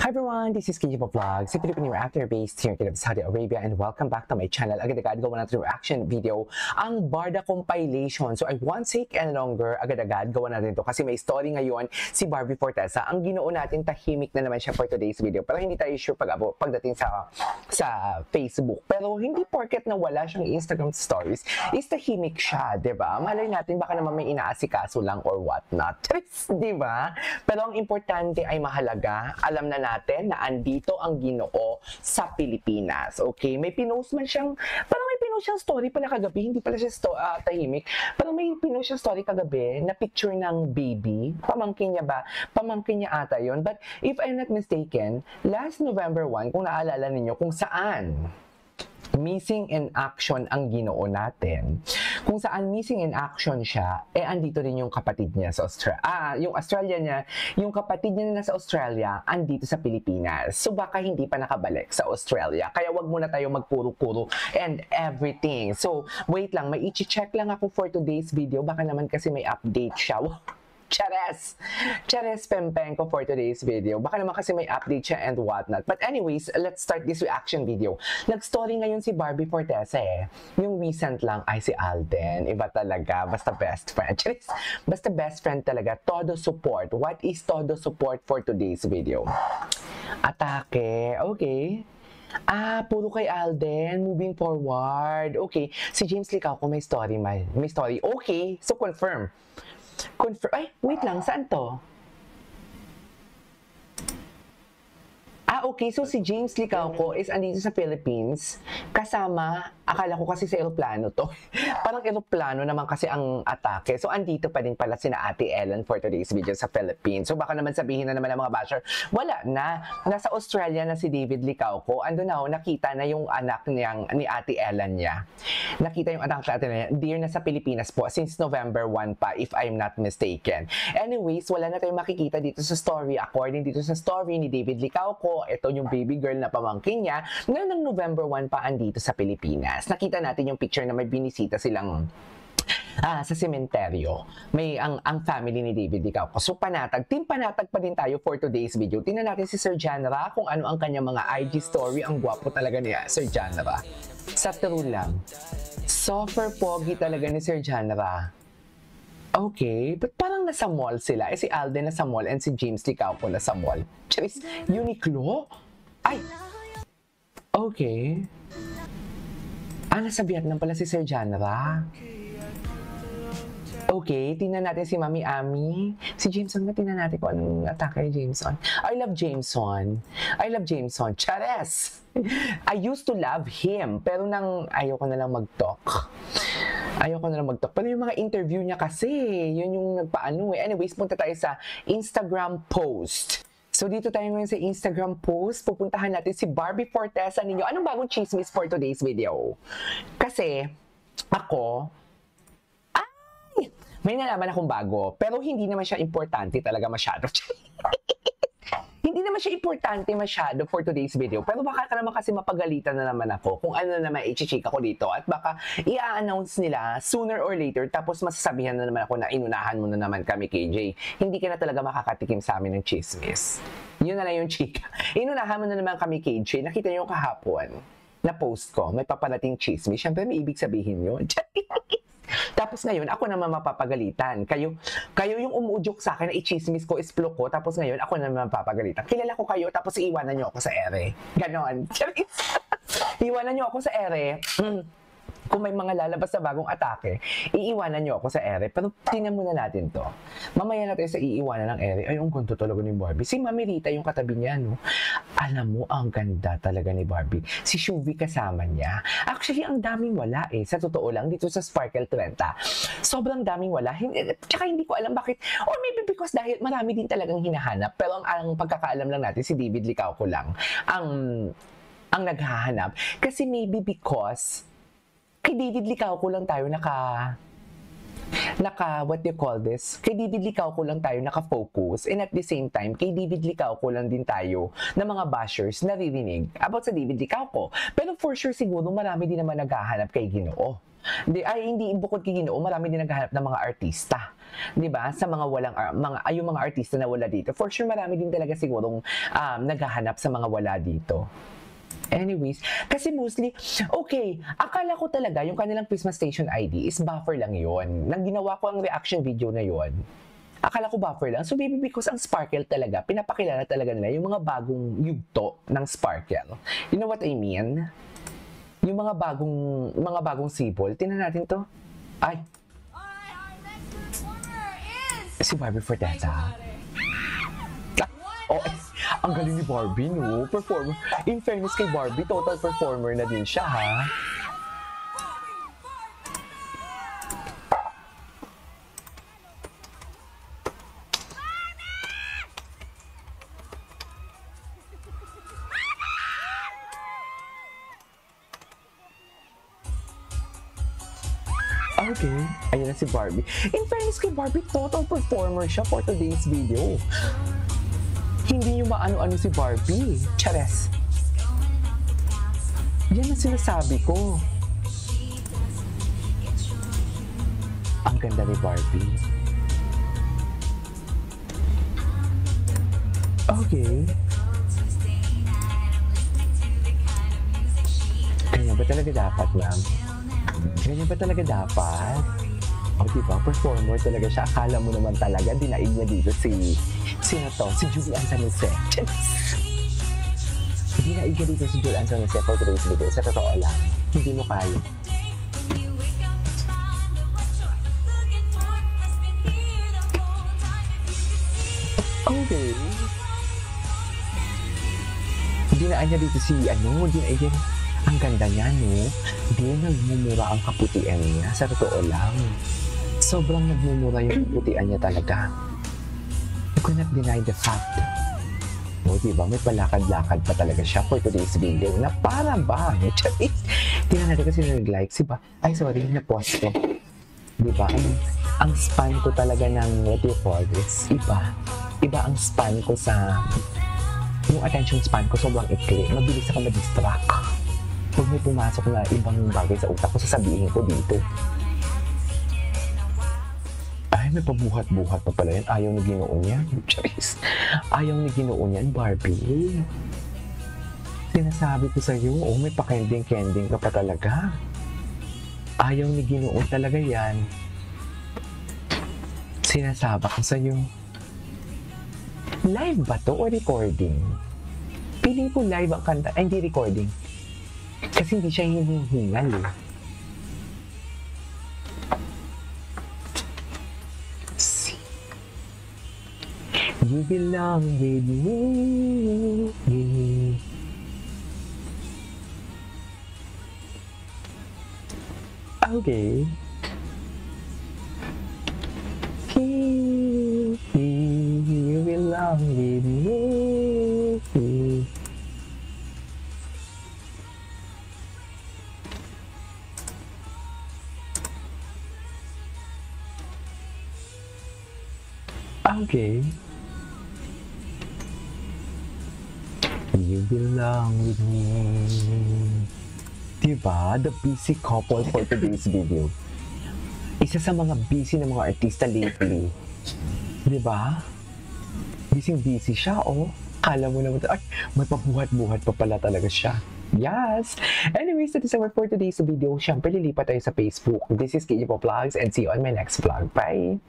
Hi everyone, this is KJ Vlog, si Filipino actor based here in Saudi Arabia, and welcome back to my channel. Agad-agad gawa natin reaction video, ang Barda compilation. So I won't take any longer, agad-agad gawa natin ito kasi may story ngayon si Barbie Fortesa. Ang ginoo natin, tahimik na naman siya for today's video. Pero hindi tayo sure pagdating sa Facebook. Pero hindi porket na wala siyang Instagram stories, is tahimik siya, diba? Malay natin baka naman may inaasikaso lang or whatnot. Diba? Pero ang importante ay mahalaga. Alam na natin na andito ang Ginoo sa Pilipinas. Okay? May pinost man siyang, parang may pinost siyang story pala kagabi. Hindi pala siya tahimik. Parang may pinost siyang story kagabi na picture ng baby. Pamangkin niya ba? Pamangkin niya ata yun. But if I'm not mistaken, last November 1, kung naalala ninyo kung saan missing in action ang Ginoo natin. Kung saan missing in action siya, andito rin yung kapatid niya sa Australia. Yung Australia niya, yung kapatid niya na sa Australia, andito sa Pilipinas. So baka hindi pa nakabalik sa Australia. Kaya wag muna tayo magpuro-puro and everything. So wait lang, may i-check lang ako for today's video. Baka naman kasi may update siya. Chares Pempenko for today's video. Baka naman kasi may update siya and whatnot. But anyways, let's start this reaction video. Nag-story ngayon si Barbie Fortesa eh. Yung recent lang ay si Alden. Iba talaga. Basta best friend. Charis, basta best friend talaga. Todo support. What is todo support for today's video? Atake. Okay. Puro kay Alden, moving forward. Okay, si James Licao kung may story. May story. Okay, so confirm. Ay, wait lang, saan to? Okay, so si James Licauco is andito sa Philippines, kasama, akala ko kasi sa eroplano to. Parang eroplano naman kasi ang atake. So andito pa din pala sina Ate Ellen for today's video sa Philippines. So baka naman sabihin na naman ng mga basher, wala na. Nasa Australia na si David Licauco. Ando na, nakita na yung anak ni Ate Ellen niya. Nakita yung anak ni Ate Ellen niya. Dear, nasa Pilipinas po since November 1 pa, if I'm not mistaken. Anyways, wala na tayong makikita dito sa story. According dito sa story ni David Licauco, ito yung baby girl na pamangkin niya na ng November 1 pa andito sa Pilipinas. Nakita natin yung picture na may binisita silang sa sementeryo. May ang family ni David Licauco. So panatag, team panatag pa din tayo for today's video. Tingnan natin si Sir Janra kung ano ang kanyang mga IG story. Ang gwapo talaga niya, Sir Janra. Sa true lang. Super pogi talaga ni Sir Janra. Okay, but parang nasa mall sila. Si Alden nasa mall and si James Licauco nasa mall. Charis, Uniqlo? Ay! Okay. Nasa Vietnam pala si Sir Janra. Okay, tingnan natin si Mami Ami. Si Jameson nga, tingnan natin kung anong atake ni Jameson. I love Jameson. I love Jameson. Chares! I used to love him, pero ayoko na lang mag-talk. Pero yung mga interview niya kasi, yun yung nagpaano eh. Anyways, punta tayo sa Instagram post. So dito tayo ngayon sa Instagram post. Pupuntahan natin si Barbie Fortesa ninyo. Anong bagong chismis for today's video? Kasi, ako, may nalaman akong bago, pero hindi naman siya importante talaga masyado. Hindi naman siya importante masyado for today's video. Pero baka ka naman kasi mapagalitan na naman ako kung ano na naman i-check ako dito. At baka i-announce nila sooner or later tapos masasabihan na naman ako na inunahan mo na naman kami, KJ. Hindi ka na talaga makakatikim sa amin ng chismis. Yun na lang yung chika. Inunahan mo na naman kami, KJ. Nakita niyo kahapon na post ko, may paparating chismis. Siyempre may ibig sabihin yun. Tapos ngayon, ako naman mapapagalitan. Kayo yung umuudyok sa akin na i-chismis ko, isplok ko, tapos ngayon, ako naman mapapagalitan. Kilala ko kayo, tapos iiwanan nyo ako sa ere. Ganon. Iiwanan nyo ako sa ere. Kung may mga lalabas na bagong atake, iiwanan nyo ako sa ere. Pero tingnan muna natin to. Mamaya natin sa iiwanan ng ere. Ay, ang ganda talaga ni Barbie. Si Mami Rita yung katabi niya, no? Alam mo, ang ganda talaga ni Barbie. Si Shuvi kasama niya. Actually, ang daming wala eh. Sa totoo lang, dito sa Sparkle 30. Sobrang daming wala. Tsaka hindi ko alam bakit. Or maybe because dahil marami din talagang hinahanap. Pero ang pagkakaalam lang natin, si David Licauco lang ang naghahanap. Kasi maybe because kay David Licauco lang tayo what do you call this? Kay David Licauco lang tayo naka-focus, and at the same time, kay David Licauco lang din tayo na mga bashers naririnig about sa David Licauco. Pero for sure siguro marami din naman naghahanap kay Ginoo. Hindi bukod kay Ginoo, marami din naghahanap ng mga artista. 'Di ba? Sa mga walang yung mga artista na wala dito. For sure marami din talaga sigurong naghahanap sa mga wala dito. Anyways, kasi mostly, okay, akala ko talaga yung kanilang Christmas Station ID is buffer lang yon. Nang ginawa ko ang reaction video na yon, akala ko buffer lang. So maybe because ang Sparkle talaga, pinapakilala talaga nila yung mga bagong yugto ng Sparkle. You know what I mean? Yung mga bagong sibol. Tingnan natin to. Ay! Si Barbie Forteza. Oh, ang galing ni Barbie, no? Performer. In fairness kay Barbie, total performer na din siya, ha? Okay, ayan na si Barbie. In fairness kay Barbie, total performer siya for today's video. Hindi nyo maano-ano si Barbie. Chares. Yan ang sinasabi ko. Ang ganda ni Barbie. Okay. Ganyan ba talaga dapat, ma'am? Ganyan ba talaga dapat? O, diba? Performer talaga siya. Akala mo naman talaga, dinaig niya dito sino to? Si Julian San Jose. Dinaig niya dito si Julian San Jose for today's video. Sa totoo lang, hindi mo kaya. Okay. Dinaan niya dito dinaig niya. Ang ganda niya, no? Hindi nagmumura ang kaputian niya. Sa totoo lang. Sobrang nagmumura yung kaputian niya talaga. You cannot deny the fact. No, diba? May palakad-lakad pa talaga siya for today's video na para ba? Tingnan natin kasi nag-like. Na-post ko. Diba? Ang span ko talaga ng what do you call this? Iba ang span ko sa yung attention span ko sobrang ikli. Mabilis ako ma-distract. Pag may pumasok na ibang bagay sa utak ko, sasabihin ko dito. Ay, may pabuhat-buhat pa pala yan. Ayaw ni Ginoo niyan. Charis. Ayaw ni Ginoo niyan, Barbie. Sinasabi ko sa'yo, may pa-kending-kending ka pa talaga. Ayaw ni Ginoo talaga yan. Sinasabi ko sa'yo. Live ba to o recording? Piling ko live ang kanta. Ay, hindi recording. Kasi hindi siya hinihingal eh. You belong with me. Okay. You belong with me. Okay. You belong with me. Diba? The busy couple for today's video. Isa sa mga busy na mga artista lately. Diba? Busy siya, oh. Kala mo naman, ay, may pabuhat-buhat pa pala talaga siya. Yes! Anyways, that is our for today's video. Siyempre, lilipat tayo sa Facebook. This is KJ Vlogs and see you on my next vlog. Bye!